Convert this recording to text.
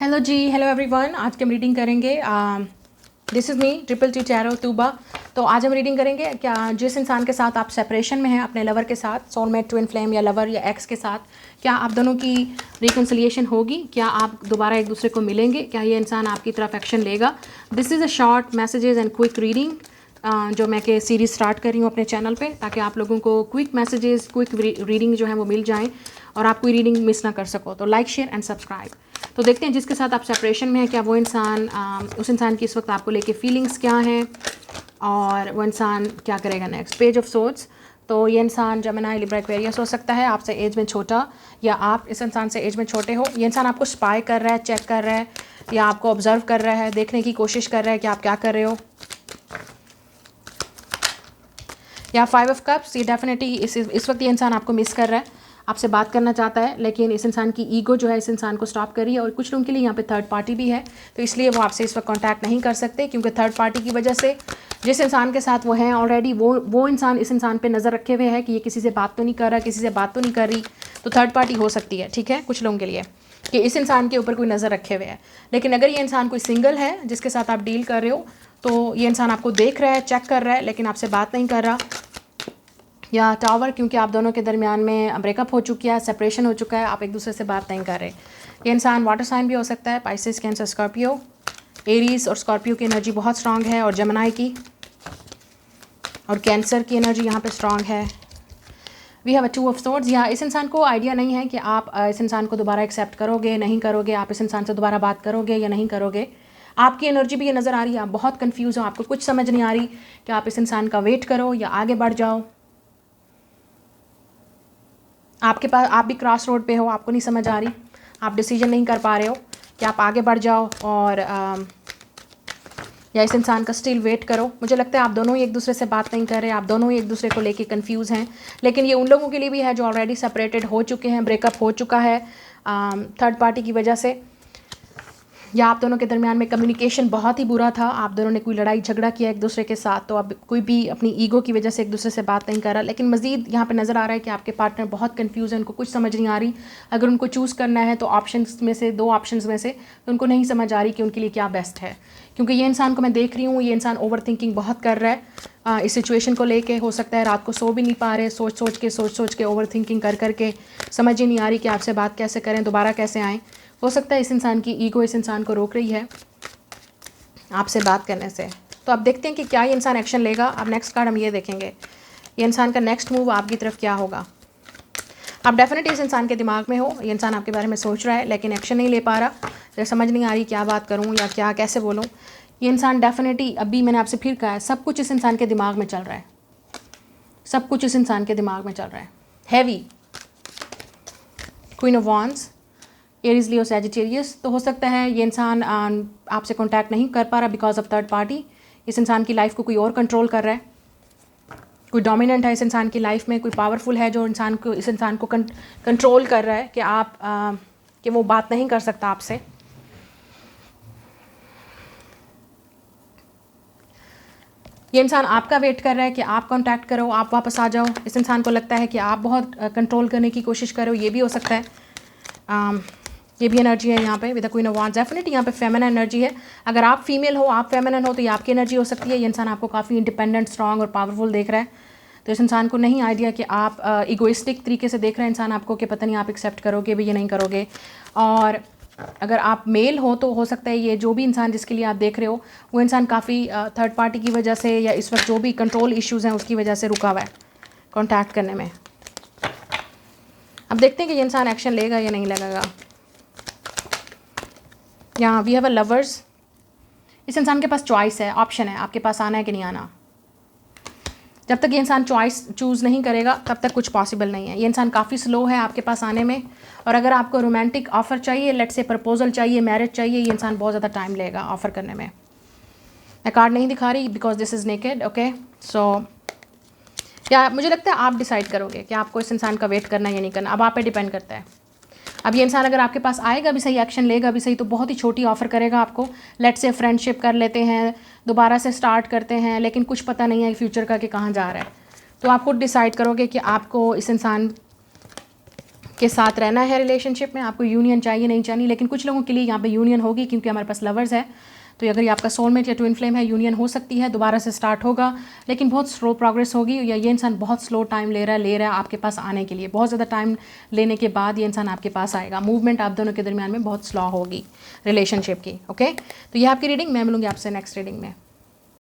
Hello जी, hello everyone. आज की हम रीडिंग करेंगे this is me triple T tarot Tuba. तो आज हम रीडिंग करेंगे क्या जिस इंसान के साथ आप सेपरेशन में हैं अपने लवर के साथ, सोलमेट, ट्विन फ्लेम या लवर या एक्स के साथ, क्या आप दोनों की रिकन्सिलिएशन होगी? क्या आप दोबारा एक दूसरे को मिलेंगे? क्या ये इंसान आपकी तरफ एक्शन लेगा? This is a short messages and quick reading जो मैं के सीरीज़ स्टार्ट कर रही हूँ अपने चैनल पे, ताकि आप लोगों को क्विक मैसेजेस, क्विक रीडिंग जो है वो मिल जाएँ और आप कोई रीडिंग मिस ना कर सको। तो लाइक, शेयर एंड सब्सक्राइब। तो देखते हैं जिसके साथ आप सेपरेशन में हैं, क्या वो इंसान उस इंसान की इस वक्त आपको लेके फीलिंग्स क्या हैं और वो इंसान क्या करेगा नेक्स्ट। Page of swords. तो ये इंसान जेमिनी, लिब्रा, एक्वेरियस हो सकता है, आपसे एज में छोटा या आप इस इंसान से एज में छोटे हो। ये इंसान आपको स्पाई कर रहा है, चेक कर रहा है या आपको ऑब्जर्व कर रहा है, देखने की कोशिश कर रहा है कि आप क्या कर रहे हो। या 5 ऑफ कप्स, ये डेफिनेटली इस वक्त ये इंसान आपको मिस कर रहा है, आपसे बात करना चाहता है, लेकिन इस इंसान की ईगो जो है इस इंसान को स्टॉप कर रही है। और कुछ लोगों के लिए यहाँ पे थर्ड पार्टी भी है, तो इसलिए वो आपसे इस वक्त कांटेक्ट नहीं कर सकते, क्योंकि थर्ड पार्टी की वजह से जिस इंसान के साथ वो हैं ऑलरेडी, वो इंसान इस इंसान पे नज़र रखे हुए है कि ये किसी से बात तो नहीं कर रहा, किसी से बात तो नहीं कर रही। तो थर्ड पार्टी हो सकती है, ठीक है, कुछ लोगों के लिए, कि इस इंसान के ऊपर कोई नज़र रखे हुए है। लेकिन अगर ये इंसान कोई सिंगल है जिसके साथ आप डील कर रहे हो, तो ये इंसान आपको देख रहा है, चेक कर रहा है, लेकिन आपसे बात नहीं कर रहा। या टावर, क्योंकि आप दोनों के दरमियान में ब्रेकअप हो चुकी है, सेपरेशन हो चुका है, आप एक दूसरे से बात नहीं कर रहे। ये इंसान वाटर साइन भी हो सकता है, पाइसेस, कैंसर, स्कॉर्पियो, एरीज और स्कॉर्पियो की एनर्जी बहुत स्ट्रांग है, और जेमिनी की और कैंसर की एनर्जी यहाँ पे स्ट्रांग है। We have a 2 of swords. यहाँ इस इंसान को आइडिया नहीं है कि आप इस इंसान को दोबारा एक्सेप्ट करोगे, नहीं करोगे, आप इस इंसान से दोबारा बात करोगे या नहीं करोगे। आपकी एनर्जी भी ये नज़र आ रही है, आप बहुत कन्फ्यूज़ हो, आपको कुछ समझ नहीं आ रही कि आप इस इंसान का वेट करो या आगे बढ़ जाओ। आपके पास, आप भी क्रॉस रोड पे हो, आपको नहीं समझ आ रही, आप डिसीजन नहीं कर पा रहे हो कि आप आगे बढ़ जाओ और या इस इंसान का स्टिल वेट करो। मुझे लगता है आप दोनों ही एक दूसरे से बात नहीं कर रहे, आप दोनों ही एक दूसरे को लेके कंफ्यूज हैं। लेकिन ये उन लोगों के लिए भी है जो ऑलरेडी सेपरेटेड हो चुके हैं, ब्रेकअप हो चुका है थर्ड पार्टी की वजह से, या आप दोनों के दरमियान में कम्युनिकेशन बहुत ही बुरा था, आप दोनों ने कोई लड़ाई झगड़ा किया एक दूसरे के साथ, तो अब कोई भी अपनी ईगो की वजह से एक दूसरे से बात नहीं कर रहा। लेकिन मज़ीद यहाँ पे नज़र आ रहा है कि आपके पार्टनर बहुत कंफ्यूज है, उनको कुछ समझ नहीं आ रही। अगर उनको चूज़ करना है तो ऑप्शंस में से, 2 ऑप्शंस में से, तो उनको नहीं समझ आ रही कि उनके लिए क्या बेस्ट है। क्योंकि ये इंसान को मैं देख रही हूँ, ये इंसान ओवर थिंकिंग बहुत कर रहा है इस सिचुएशन को लेके। हो सकता है रात को सो भी नहीं पा रहे, सोच सोच के ओवर थिंकिंग कर करके समझ ही नहीं आ रही कि आपसे बात कैसे करें, दोबारा कैसे आएँ। हो सकता है इस इंसान की ईगो इस इंसान को रोक रही है आपसे बात करने से। तो अब देखते हैं कि क्या ये इंसान एक्शन लेगा। अब नेक्स्ट कार्ड हम ये देखेंगे, ये इंसान का नेक्स्ट मूव आपकी तरफ क्या होगा। आप डेफिनेटली इस इंसान के दिमाग में हो, ये इंसान आपके बारे में सोच रहा है लेकिन एक्शन नहीं ले पा रहा, तो समझ नहीं आ रही क्या बात करूँ या क्या कैसे बोलूँ। ये इंसान डेफिनेटली, अभी मैंने आपसे फिर कहा है, सब कुछ इस इंसान के दिमाग में चल रहा है, सब कुछ इस इंसान के दिमाग में चल रहा है। Heavy, queen of wands, Aries, Leo, Sagittarius. तो हो सकता है ये इंसान आपसे कांटेक्ट नहीं कर पा रहा बिकॉज ऑफ थर्ड पार्टी। इस इंसान की लाइफ को कोई और कंट्रोल कर रहा है, कोई डोमिनेंट है इस इंसान की लाइफ में, कोई पावरफुल है जो इस इंसान को कंट्रोल कर रहा है कि वो बात नहीं कर सकता आपसे। ये इंसान आपका वेट कर रहा है कि आप कांटेक्ट करो, आप वापस आ जाओ। इस इंसान को लगता है कि आप बहुत कंट्रोल करने की कोशिश करो, ये भी हो सकता है। ये भी एनर्जी है यहाँ पे with the queen of wands. Definitely यहाँ पे फेमिनिन एनर्जी है। अगर आप फीमेल हो, आप फेमिनिन हो, तो ये आपकी एनर्जी हो सकती है। ये इंसान आपको काफ़ी इंडिपेंडेंट, स्ट्रांग और पावरफुल देख रहा है, तो इस इंसान को नहीं आइडिया कि आप इगोइस्टिक तरीके से देख रहे हैं इंसान आपको, कि पता नहीं आप एक्सेप्ट करोगे भी या नहीं करोगे। और अगर आप मेल हो तो हो सकता है ये जो भी इंसान जिसके लिए आप देख रहे हो, वो इंसान काफ़ी थर्ड पार्टी की वजह से या इस वक्त जो भी कंट्रोल इश्यूज़ हैं उसकी वजह से रुका हुआ है कॉन्टैक्ट करने में। अब देखते हैं कि ये इंसान एक्शन लेगा या नहीं लगेगा। यहाँ वी हैव अ लवर्स। इस इंसान के पास चॉइस है, ऑप्शन है, आपके पास आना है कि नहीं आना। जब तक ये इंसान चॉइस चूज़ नहीं करेगा तब तक कुछ पॉसिबल नहीं है। ये इंसान काफ़ी स्लो है आपके पास आने में, और अगर आपको रोमांटिक ऑफ़र चाहिए, लेट्स से प्रपोजल चाहिए, मैरिज चाहिए, ये इंसान बहुत ज़्यादा टाइम लेगा ऑफ़र करने में। मैं कार्ड नहीं दिखा रही because this is naked, okay. So या मुझे लगता है आप डिसाइड करोगे कि आपको इस इंसान का वेट करना या नहीं करना, अब आप पे डिपेंड करता है। अब ये इंसान अगर आपके पास आएगा भी सही, एक्शन लेगा भी सही, तो बहुत ही छोटी ऑफ़र करेगा आपको। लेट्स से फ्रेंडशिप कर लेते हैं, दोबारा से स्टार्ट करते हैं, लेकिन कुछ पता नहीं है फ्यूचर का कि कहाँ जा रहा है। तो आप खुद डिसाइड करोगे कि आपको इस इंसान के साथ रहना है रिलेशनशिप में, आपको यूनियन चाहिए नहीं चाहिए, लेकिन कुछ लोगों के लिए यहाँ पे यूनियन होगी क्योंकि हमारे पास लवर्स है। तो अगर ये आपका सोलमेट या ट्विन फ्लेम है, यूनियन हो सकती है, दोबारा से स्टार्ट होगा, लेकिन बहुत स्लो प्रोग्रेस होगी, या ये इंसान बहुत स्लो टाइम ले रहा है आपके पास आने के लिए। बहुत ज़्यादा टाइम लेने के बाद ये इंसान आपके पास आएगा। मूवमेंट आप दोनों के दरमियान में बहुत स्लो होगी रिलेशनशिप की। ओके, तो ये आपकी रीडिंग, मैं मिलूंगी आपसे नेक्स्ट रीडिंग में।